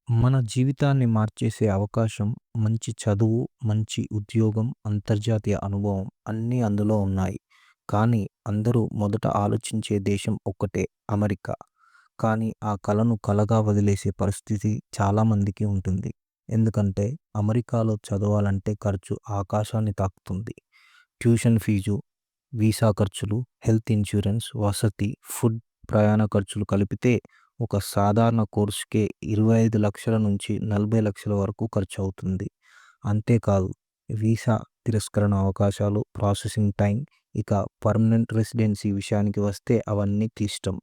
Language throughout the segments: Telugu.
మన జీవితాన్ని మార్చేసే అవకాశం, మంచి చదువు, మంచి ఉద్యోగం, అంతర్జాతీయ అనుభవం అన్నీ అందులో ఉన్నాయి. కానీ అందరూ మొదట ఆలోచించే దేశం ఒక్కటే అమెరికా. కానీ ఆ కలను కలగా వదిలేసే పరిస్థితి చాలామందికి ఉంటుంది. ఎందుకంటే అమెరికాలో చదవాలంటే ఖర్చు ఆకాశాన్ని తాకుతుంది. ట్యూషన్ ఫీజు, వీసా ఖర్చులు, హెల్త్ ఇన్స్యూరెన్స్, వసతి, ఫుడ్, ప్రయాణ ఖర్చులు కలిపితే ఒక సాధారణ కోర్స్‌కే 25,00,000 నుంచి 40,00,000 వరకు ఖర్చవుతుంది. అంతేకాదు వీసా తిరస్కరణ అవకాశాలు, ప్రాసెసింగ్ టైం, ఇక పర్మనెంట్ రెసిడెన్సీ విషయానికి వస్తే అవన్నీ క్లిష్టం.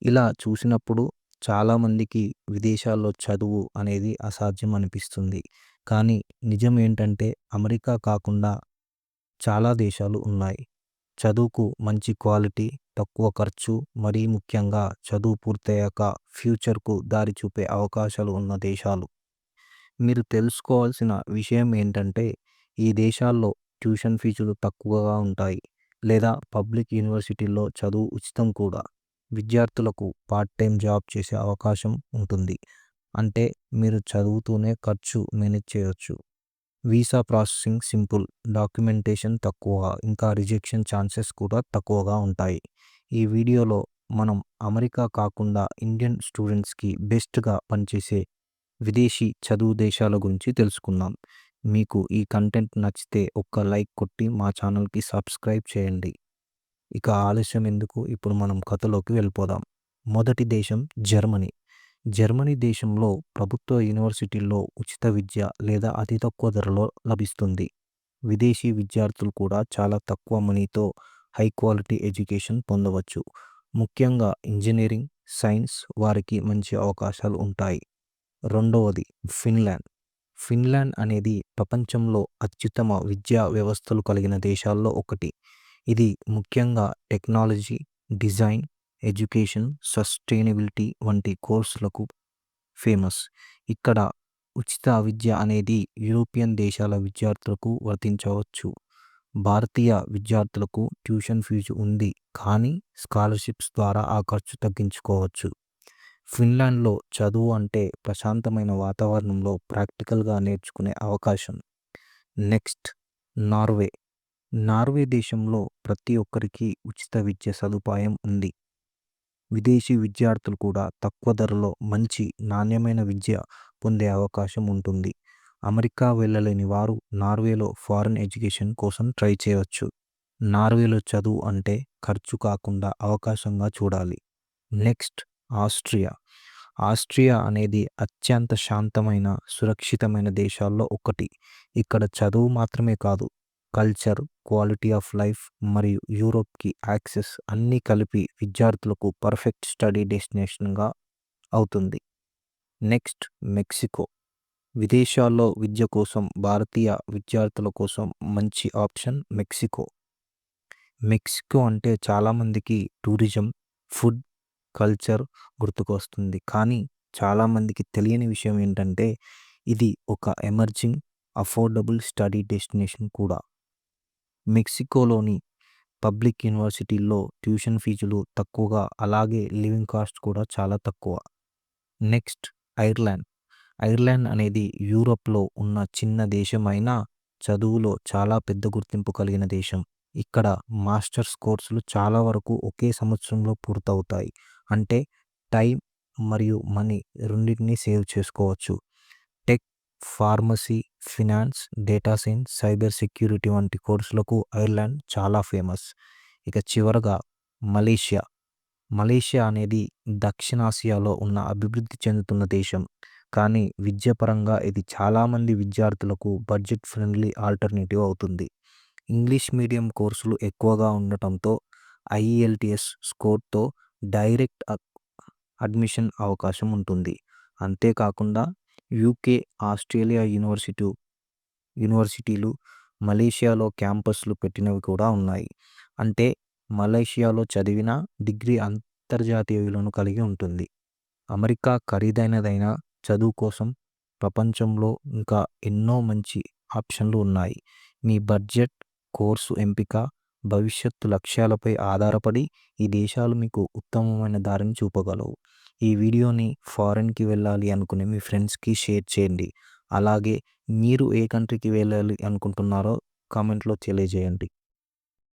ఇలా చూసినప్పుడు చాలామందికి విదేశాల్లో చదువు అనేది అసాధ్యం అనిపిస్తుంది. కానీ నిజం ఏంటంటే అమెరికా కాకుండా చాలా దేశాలు ఉన్నాయి. చదువుకు మంచి క్వాలిటీ, తక్కువ ఖర్చు, మరీ ముఖ్యంగా చదువు పూర్తయ్యాక ఫ్యూచర్‌కు దారి చూపే అవకాశాలు ఉన్న దేశాలు. మీరు తెలుసుకోవాల్సిన విషయం ఏంటంటే, ఈ దేశాల్లో ట్యూషన్ ఫీజులు తక్కువగా ఉంటాయి. లేదా పబ్లిక్ యూనివర్సిటీల్లో చదువు ఉచితం కూడా. విద్యార్థులకు పార్ట్ టైమ్ జాబ్ చేసే అవకాశం ఉంటుంది. అంటే మీరు చదువుతూనే ఖర్చు మేనేజ్ చేయొచ్చు. వీసా ప్రాసెసింగ్ సింపుల్, డాక్యుమెంటేషన్ తక్కువ, ఇంకా రిజెక్షన్ ఛాన్సెస్ కూడా తక్కువగా ఉంటాయి. ఈ వీడియోలో మనం అమెరికా కాకుండా ఇండియన్ స్టూడెంట్స్‌కి బెస్ట్‌గా పనిచేసే విదేశీ చదువు దేశాల గురించి తెలుసుకుందాం. మీకు ఈ కంటెంట్ నచ్చితే ఒక్క లైక్ కొట్టి మా ఛానల్‌కి సబ్స్క్రైబ్ చేయండి. ఇక ఆలస్యం ఎందుకు, ఇప్పుడు మనం కథలోకి వెళ్ళిపోదాం. మొదటి దేశం జర్మనీ. జర్మనీ దేశంలో ప్రభుత్వ యూనివర్సిటీల్లో ఉచిత విద్య లేదా అతి తక్కువ ధరలో లభిస్తుంది. విదేశీ విద్యార్థులు కూడా చాలా తక్కువ మనీతో హై క్వాలిటీ ఎడ్యుకేషన్ పొందవచ్చు. ముఖ్యంగా ఇంజనీరింగ్, సైన్స్ వారికి మంచి అవకాశాలు ఉంటాయి. రెండవది ఫిన్లాండ్. ఫిన్లాండ్ అనేది ప్రపంచంలో అత్యుత్తమ విద్యా వ్యవస్థలు కలిగిన దేశాల్లో ఒకటి. ఇది ముఖ్యంగా టెక్నాలజీ, డిజైన్, ఎడ్యుకేషన్, సస్టైనబిలిటీ వంటి కోర్సులకు ఫేమస్. ఇక్కడ ఉచిత విద్య అనేది యూరోపియన్ దేశాల విద్యార్థులకు వర్తించవచ్చు. భారతీయ విద్యార్థులకు ట్యూషన్ ఫీజు ఉంది, కానీ స్కాలర్షిప్స్ ద్వారా ఆ ఖర్చు తగ్గించుకోవచ్చు. ఫిన్లాండ్‌లో చదువు అంటే ప్రశాంతమైన వాతావరణంలో ప్రాక్టికల్‌గా నేర్చుకునే అవకాశం. Next Norway. నార్వే దేశంలో ప్రతి ఒక్కరికి ఉచిత విద్య సదుపాయం ఉంది. విదేశీ విద్యార్థులు కూడా తక్కువ ధరలో మంచి నాణ్యమైన విద్య పొందే అవకాశం ఉంటుంది. అమెరికా వెళ్ళలేని వారు నార్వేలో ఫారెన్ ఎడ్యుకేషన్ కోసం ట్రై చేయవచ్చు. నార్వేలో చదువు అంటే ఖర్చు కాకుండా అవకాశంగా చూడాలి. Next Austria. ఆస్ట్రియా అనేది అత్యంత శాంతమైన, సురక్షితమైన దేశాల్లో ఒకటి. ఇక్కడ చదువు మాత్రమే కాదు, కల్చర్, క్వాలిటీ ఆఫ్ లైఫ్ మరియు యూరోప్‌కి యాక్సెస్ అన్నీ కలిపి విద్యార్థులకు పర్ఫెక్ట్ స్టడీ డెస్టినేషన్‌గా అవుతుంది. Next Mexico. విదేశాల్లో విద్య కోసం భారతీయ విద్యార్థుల కోసం మంచి ఆప్షన్ మెక్సికో. మెక్సికో అంటే చాలామందికి టూరిజం, ఫుడ్, కల్చర్ గుర్తుకొస్తుంది. కానీ చాలామందికి తెలియని విషయం ఏంటంటే ఇది ఒక ఎమర్జింగ్, అఫోర్డబుల్ స్టడీ డెస్టినేషన్ కూడా. మెక్సికోలోని పబ్లిక్ యూనివర్సిటీల్లో ట్యూషన్ ఫీజులు తక్కువగా, అలాగే లివింగ్ కాస్ట్ కూడా చాలా తక్కువ. Next Ireland. ఐర్లాండ్ అనేది యూరోప్‌లో ఉన్న చిన్న దేశం అయినా చదువులో చాలా పెద్ద గుర్తింపు కలిగిన దేశం. ఇక్కడ మాస్టర్స్ కోర్సులు చాలా వరకు ఒకే సంవత్సరంలో పూర్తవుతాయి. అంటే టైం మరియు మనీ రెండిటిని సేవ్ చేసుకోవచ్చు. Tech, pharmacy, finance, data science, cyber security వంటి కోర్సులకు ఐర్లాండ్ చాలా ఫేమస్. ఇక చివరగా మలేషియా. మలేషియా అనేది దక్షిణాసియాలో ఉన్న అభివృద్ధి చెందుతున్న దేశం. కానీ విద్యాపరంగా ఇది చాలామంది విద్యార్థులకు బడ్జెట్ ఫ్రెండ్లీ ఆల్టర్నేటివ్ అవుతుంది. ఇంగ్లీష్ మీడియం కోర్సులు ఎక్కువగా ఉండటంతో ఐఈఎల్టీఎస్ స్కోర్‌తో డైరెక్ట్ అడ్మిషన్ అవకాశం ఉంటుంది. అంతేకాకుండా యూకే, ఆస్ట్రేలియా యూనివర్సిటీలు మలేషియాలో క్యాంపస్‌లు పెట్టినవి కూడా ఉన్నాయి. అంటే మలేషియాలో చదివిన డిగ్రీ అంతర్జాతీయ విలువను కలిగి ఉంటుంది. అమెరికా ఖరీదైనదైనా చదువు కోసం ప్రపంచంలో ఇంకా ఎన్నో మంచి ఆప్షన్లు ఉన్నాయి. మీ బడ్జెట్, కోర్సు ఎంపిక, భవిష్యత్తు లక్ష్యాలపై ఆధారపడి ఈ దేశాలు మీకు ఉత్తమమైన దారిని చూపగలవు. ఈ వీడియోని ఫారెన్‌కి వెళ్ళాలి అనుకునే మీ ఫ్రెండ్స్‌కి షేర్ చేయండి. అలాగే మీరు ఏ కంట్రీకి వెళ్ళాలి అనుకుంటున్నారో కామెంట్‌లో తెలియజేయండి.